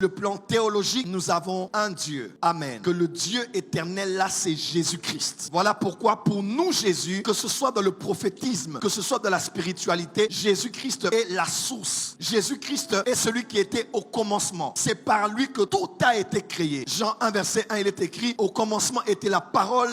Le plan théologique, nous avons un Dieu. Amen. Que le Dieu éternel là, c'est Jésus-Christ. Voilà pourquoi pour nous, Jésus, que ce soit dans le prophétisme, que ce soit dans la spiritualité, Jésus-Christ est la source. Jésus-Christ est celui qui était au commencement. C'est par lui que tout a été créé. Jean 1, verset 1, il est écrit, au commencement était la parole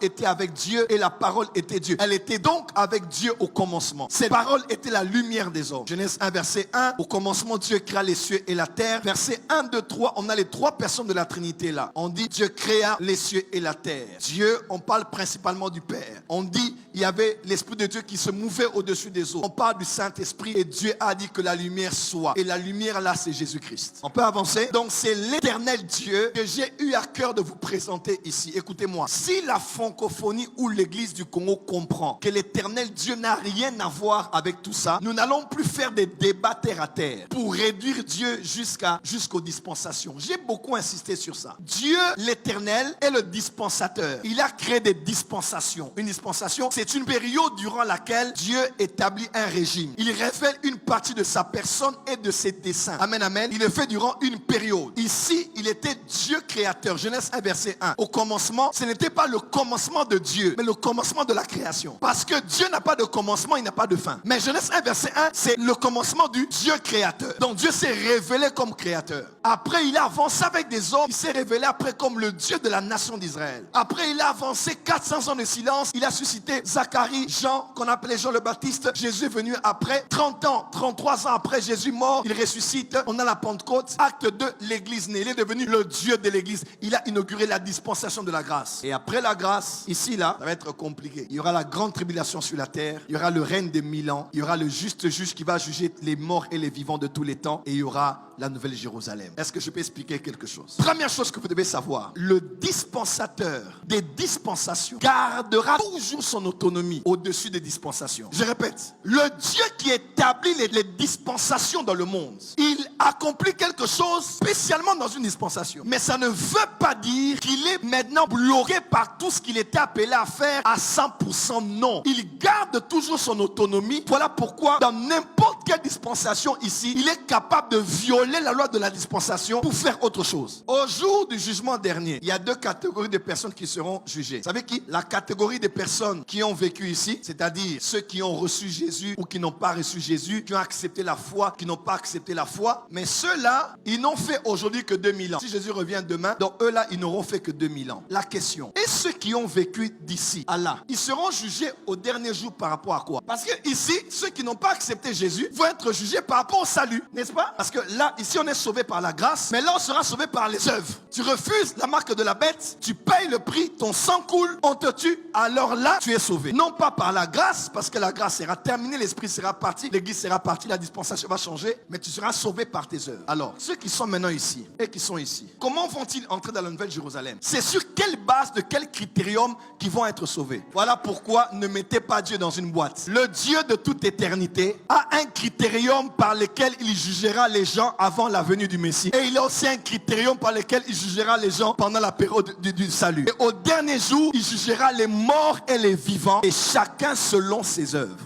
était avec Dieu et la parole était Dieu. Elle était donc avec Dieu au commencement. Cette parole était la lumière des hommes. Genèse 1, verset 1, au commencement Dieu créa les cieux et la terre. Verset 1, 2, 3, on a les trois personnes de la Trinité là. On dit Dieu créa les cieux et la terre. Dieu, on parle principalement du Père. On dit il y avait l'Esprit de Dieu qui se mouvait au-dessus des eaux. On parle du Saint-Esprit et Dieu a dit que la lumière soit. Et la lumière là, c'est Jésus-Christ. On peut avancer. Donc c'est l'éternel Dieu que j'ai eu à cœur de vous présenter ici. Écoutez-moi. Si la francophonie ou l'église du Congo comprend que l'éternel Dieu n'a rien à voir avec tout ça, nous n'allons plus faire des débats terre à terre pour réduire Dieu jusqu'aux dispensations. J'ai beaucoup insisté sur ça. Dieu, l'éternel, est le dispensateur. Il a créé des dispensations. Une dispensation, c'est une période durant laquelle Dieu établit un régime. Il révèle une partie de sa personne et de ses desseins. Amen, amen. Il le fait durant une période. Ici, il était Dieu créateur. Genèse 1, verset 1. Au commencement, ce n'était pas le commencement de Dieu, mais le commencement de la création. Parce que Dieu n'a pas de commencement, il n'a pas de fin. Mais Genèse 1, verset 1, c'est le commencement du Dieu créateur. Donc Dieu s'est révélé comme créateur. Après, il a avancé avec des hommes. Il s'est révélé après comme le Dieu de la nation d'Israël. Après, il a avancé 400 ans de silence. Il a suscité Zacharie, Jean, qu'on appelait Jean le Baptiste. Jésus est venu après 30 ans, 33 ans après Jésus mort. Il ressuscite. On a la Pentecôte. Acte 2, l'église née. Il est devenu le Dieu de l'église. Il a inauguré la dispensation de la grâce. Et après la grâce, ici, là, ça va être compliqué. Il y aura la grande tribulation sur la terre. Il y aura le règne de 1000 ans. Il y aura le juste juge qui va juger les morts et les vivants de tous les temps. Et il y aura la nouvelle Jérusalem. Est-ce que je peux expliquer quelque chose? Première chose que vous devez savoir, le dispensateur des dispensations gardera toujours son autonomie au-dessus des dispensations. Je répète, le Dieu qui établit les dispensations dans le monde, il accomplit quelque chose spécialement dans une dispensation. Mais ça ne veut pas dire qu'il est maintenant bloqué par tout ce qu'il était appelé à faire à 100%. Non. Il garde toujours son autonomie. Voilà pourquoi dans n'importe quelle dispensation ici, il est capable de violer la loi de la dispensation pour faire autre chose. Au jour du jugement dernier, il y a deux catégories de personnes qui seront jugées. Vous savez qui? La catégorie des personnes qui ont vécu ici, c'est-à-dire ceux qui ont reçu Jésus ou qui n'ont pas reçu Jésus, qui ont accepté la foi, qui n'ont pas accepté la foi. Mais ceux-là, ils n'ont fait aujourd'hui que 2000 ans. Si Jésus revient demain, donc eux-là, ils n'auront fait que 2000 ans. La question, et ceux qui ont vécu d'ici à là, ils seront jugés au dernier jour par rapport à quoi? Parce que ici, ceux qui n'ont pas accepté Jésus vont être jugés par rapport au salut, n'est-ce pas? Parce que là, ici, on est sauvé par la grâce, mais là, on sera sauvé par les œuvres. Tu refuses la marque de la bête, tu payes le prix, ton sang coule, on te tue, alors là, tu es sauvé. Non pas par la grâce, parce que la grâce sera terminée, l'esprit sera parti, l'église sera partie, la dispensation va changer, mais tu seras sauvé par tes œuvres. Alors, ceux qui sont maintenant ici et qui sont ici, comment vont-ils entrer dans la nouvelle Jérusalem? C'est sur quelle base, de quel critérium qu'ils vont être sauvés? Voilà pourquoi ne mettez pas Dieu dans une boîte. Le Dieu de toute éternité a un critérium par lequel il jugera les gens avant la venue du Messie. Et il a aussi un critérium par lequel il jugera les gens pendant la période du salut. Et au dernier jour, il jugera les morts et les vivants, et chacun selon ses œuvres.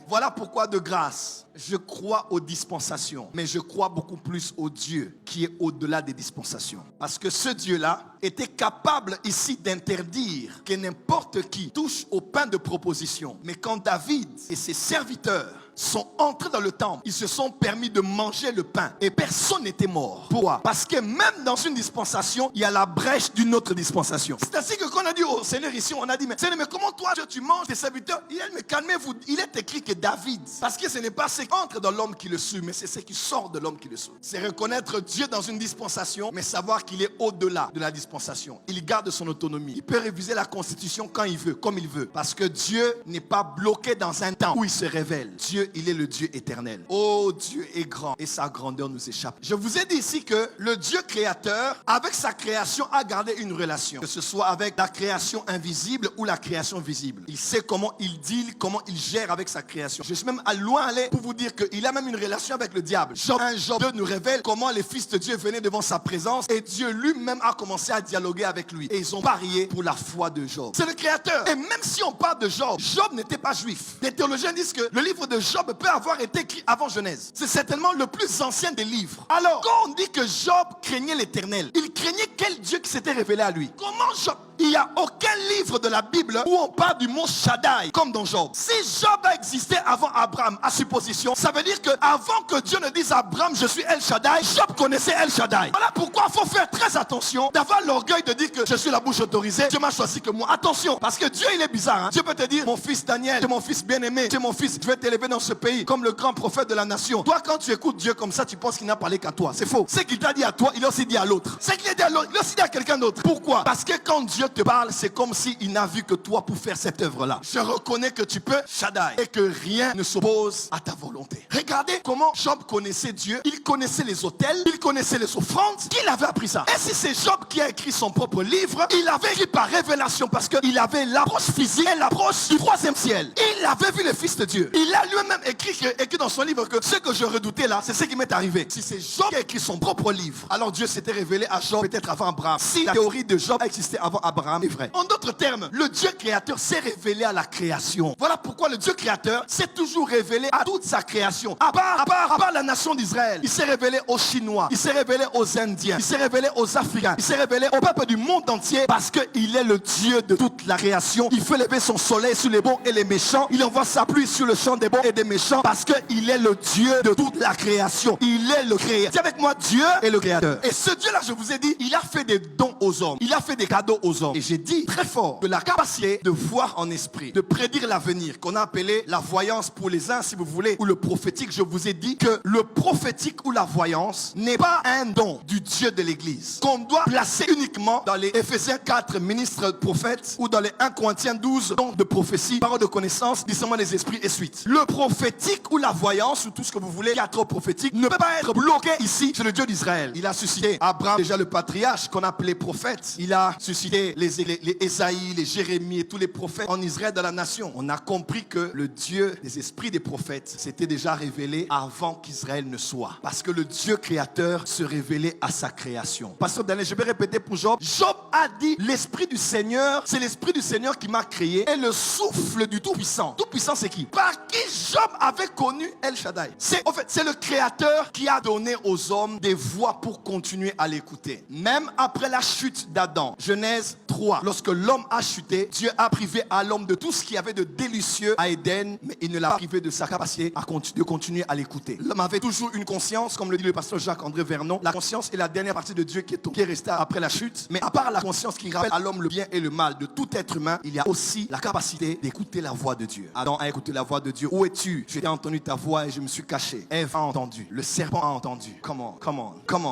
Voilà pourquoi de grâce, je crois aux dispensations, mais je crois beaucoup plus au Dieu qui est au-delà des dispensations. Parce que ce Dieu-là était capable ici d'interdire que n'importe qui touche au pain de proposition. Mais quand David et ses serviteurs sont entrés dans le temple, ils se sont permis de manger le pain et personne n'était mort. Pourquoi? Parce que même dans une dispensation, il y a la brèche d'une autre dispensation. C'est ainsi que quand on a dit au Seigneur ici, on a dit, mais Seigneur, mais comment toi tu manges tes serviteurs? Il a dit, mais calmez-vous, il est écrit que David, parce que ce n'est pas ce qui entre dans l'homme qui le suit, mais c'est ce qui sort de l'homme qui le suit. C'est reconnaître Dieu dans une dispensation, mais savoir qu'il est au-delà de la dispensation. Il garde son autonomie. Il peut réviser la constitution quand il veut, comme il veut. Parce que Dieu n'est pas bloqué dans un temps où il se révèle. Dieu, il est le Dieu éternel. Oh, Dieu est grand et sa grandeur nous échappe. Je vous ai dit ici que le Dieu créateur, avec sa création, a gardé une relation. Que ce soit avec la création invisible ou la création visible. Il sait comment il deal, comment il gère avec sa création. Je suis même à loin aller pour vous dire qu'il a même une relation avec le diable. Job 1, Job 2 nous révèle comment les fils de Dieu venaient devant sa présence et Dieu lui-même a commencé à dialoguer avec lui. Et ils ont parié pour la foi de Job. C'est le créateur. Et même si on parle de Job, Job n'était pas juif. Les théologiens disent que le livre de Job Job peut avoir été écrit avant Genèse. C'est certainement le plus ancien des livres. Alors, quand on dit que Job craignait l'Éternel, il craignait quel Dieu qui s'était révélé à lui? Comment Job? Il n'y a aucun livre de la Bible où on parle du mot Shaddai, comme dans Job. Si Job a existé avant Abraham, à supposition, ça veut dire que avant que Dieu ne dise à Abraham, je suis El Shaddai, Job connaissait El Shaddai. Voilà pourquoi il faut faire très attention d'avoir l'orgueil de dire que je suis la bouche autorisée, Dieu m'a choisi que moi. Attention, parce que Dieu, il est bizarre. Hein? Dieu peut te dire, mon fils Daniel, tu es mon fils bien-aimé, tu es mon fils, je vais t'élever dans ce pays comme le grand prophète de la nation. Toi, quand tu écoutes Dieu comme ça, tu penses qu'il n'a parlé qu'à toi. C'est faux. Ce qu'il t'a dit à toi, il a aussi dit à l'autre. Ce qu'il a dit à l'autre, il a aussi dit à quelqu'un d'autre. Pourquoi? Parce que quand Dieu te parle, c'est comme s'il n'a vu que toi pour faire cette œuvre-là. Je reconnais que tu peux, Shaddai, et que rien ne s'oppose à ta volonté. Regardez comment Job connaissait Dieu. Il connaissait les autels, il connaissait les offrandes. Qui l'avait appris ça? Et si c'est Job qui a écrit son propre livre, il avait écrit par révélation parce qu'il avait l'approche physique et l'approche du troisième ciel. Il avait vu le Fils de Dieu. Il a lui-même écrit dans son livre que ce que je redoutais là, c'est ce qui m'est arrivé. Si c'est Job qui a écrit son propre livre, alors Dieu s'était révélé à Job peut-être avant Abraham. Si la théorie de Job a existé avant Abraham est vraie. En d'autres termes, le Dieu créateur s'est révélé à la création. Voilà pourquoi le Dieu créateur s'est toujours révélé à toute sa création. À part la nation d'Israël. Il s'est révélé aux Chinois, il s'est révélé aux Indiens, il s'est révélé aux Africains, il s'est révélé au peuple du monde entier parce qu'il est le Dieu de toute la création. Il fait lever son soleil sur les bons et les méchants. Il envoie sa pluie sur le champ des bons et des méchants parce qu'il est le Dieu de toute la création. Il est le créateur. Dis avec moi, Dieu est le créateur. Et ce Dieu-là, je vous ai dit, il a fait des dons aux hommes. Il a fait des cadeaux aux hommes. Et j'ai dit très fort que la capacité de voir en esprit, de prédire l'avenir, qu'on a appelé la voyance pour les uns, si vous voulez, ou le prophétique, je vous ai dit que le prophétique ou la voyance n'est pas un don du Dieu de l'Église, qu'on doit placer uniquement dans les Éphésiens 4, ministres prophètes, ou dans les 1 Corinthiens 12, dons de prophétie, paroles de connaissance, discernement des esprits et suite. Le prophétique ou la voyance, ou tout ce que vous voulez, qui a trop prophétique, ne peut pas être bloqué ici chez le Dieu d'Israël. Il a suscité Abraham, déjà le patriarche, qu'on appelait prophète. Il a suscité les Ésaïe, les Jérémie et tous les prophètes en Israël, dans la nation. On a compris que le Dieu des esprits des prophètes s'était déjà révélé avant qu'Israël ne soit. Parce que le Dieu créateur se révélait à sa création. Pasteur Daniel, je vais répéter pour Job. Job a dit, l'esprit du Seigneur, c'est l'esprit du Seigneur qui m'a créé et le souffle du Tout-Puissant. Tout-Puissant, c'est qui? Par qui Job avait connu El Shaddai. C'est le créateur qui a donné aux hommes des voix pour continuer à l'écouter. Même après la chute d'Adam, Genèse 3, lorsque l'homme a chuté, Dieu a privé à l'homme de tout ce qu'il y avait de délicieux à Éden, mais il ne l'a pas privé de sa capacité de continuer à l'écouter. L'homme avait toujours une conscience, comme le dit le pasteur Jacques-André Vernon. La conscience est la dernière partie de Dieu qui est restée après la chute. Mais à part la conscience qui rappelle à l'homme le bien et le mal de tout être humain, il y a aussi la capacité d'écouter la voix de Dieu. Adam a écouté la voix de Dieu. Où es-tu? J'ai entendu ta voix et je me suis caché. Ève a entendu. Le serpent a entendu. Comment?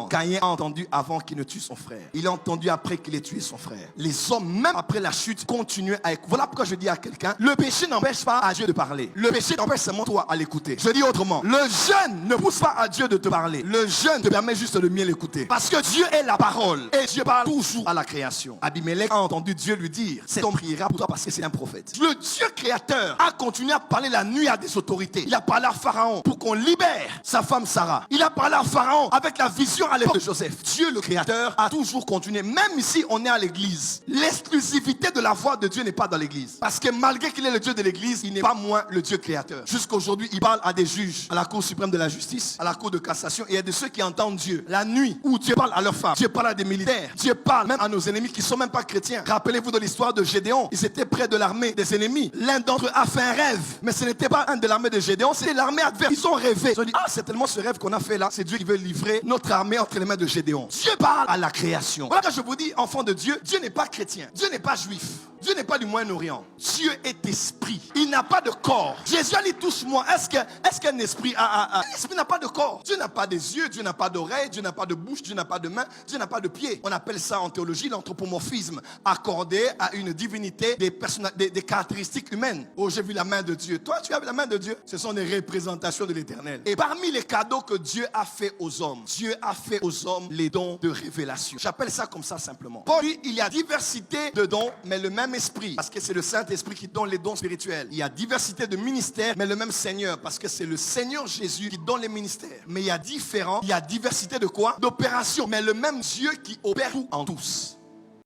Caïn a entendu avant qu'il ne tue son frère. Il a entendu après qu'il ait tué son frère. Les hommes, même après la chute, continuent à écouter. Voilà pourquoi je dis à quelqu'un, le péché n'empêche pas à Dieu de parler. Le péché n'empêche seulement toi à l'écouter. Je dis autrement, le jeûne ne pousse pas à Dieu de te parler. Le jeûne te permet juste de mieux l'écouter. Parce que Dieu est la parole. Et Dieu parle toujours à la création. Abimelech a entendu Dieu lui dire, cet homme priera pour toi parce que c'est un prophète. Le Dieu créateur a continué à parler la nuit à des autorités. Il a parlé à Pharaon pour qu'on libère sa femme Sarah. Il a parlé à Pharaon avec la vision à l'époque de Joseph. Dieu le créateur a toujours continué. Même ici on est à l'église. L'exclusivité de la voix de Dieu n'est pas dans l'église. Parce que malgré qu'il est le Dieu de l'église, il n'est pas moins le Dieu créateur. Jusqu'aujourd'hui, il parle à des juges, à la Cour suprême de la justice, à la Cour de cassation, et à de ceux qui entendent Dieu. La nuit où Dieu parle à leurs femmes, Dieu parle à des militaires, Dieu parle même à nos ennemis qui ne sont même pas chrétiens. Rappelez-vous de l'histoire de Gédéon. Ils étaient près de l'armée des ennemis. L'un d'entre eux a fait un rêve. Mais ce n'était pas un de l'armée de Gédéon, c'était l'armée adverse. Ils ont rêvé. Ils ont dit, c'est tellement ce rêve qu'on a fait là. C'est Dieu qui veut livrer notre armée entre les mains de Gédéon. Dieu parle à la création. Voilà que je vous dis, enfant de Dieu, Dieu n'est pas chrétien. Dieu n'est pas juif. Dieu n'est pas du Moyen-Orient. Dieu est esprit. Il n'a pas de corps. Jésus a dit, touche-moi. Est-ce qu'un esprit a... Un esprit n'a pas de corps. Dieu n'a pas des yeux, Dieu n'a pas d'oreilles, Dieu n'a pas de bouche, Dieu n'a pas de main, Dieu n'a pas de pied. On appelle ça en théologie l'anthropomorphisme, accordé à une divinité des caractéristiques humaines. Oh, j'ai vu la main de Dieu. Toi, tu as vu la main de Dieu? Ce sont des représentations de l'éternel. Et parmi les cadeaux que Dieu a fait aux hommes, Dieu a fait aux hommes les dons de révélation. J'appelle ça comme ça simplement. Pour lui, il y a diversité de dons, mais le même esprit, parce que c'est le Saint-Esprit qui donne les dons spirituels. Il y a diversité de ministères, mais le même Seigneur, parce que c'est le Seigneur Jésus qui donne les ministères. Mais il y a diversité de quoi? D'opérations, mais le même Dieu qui opère tout en tous.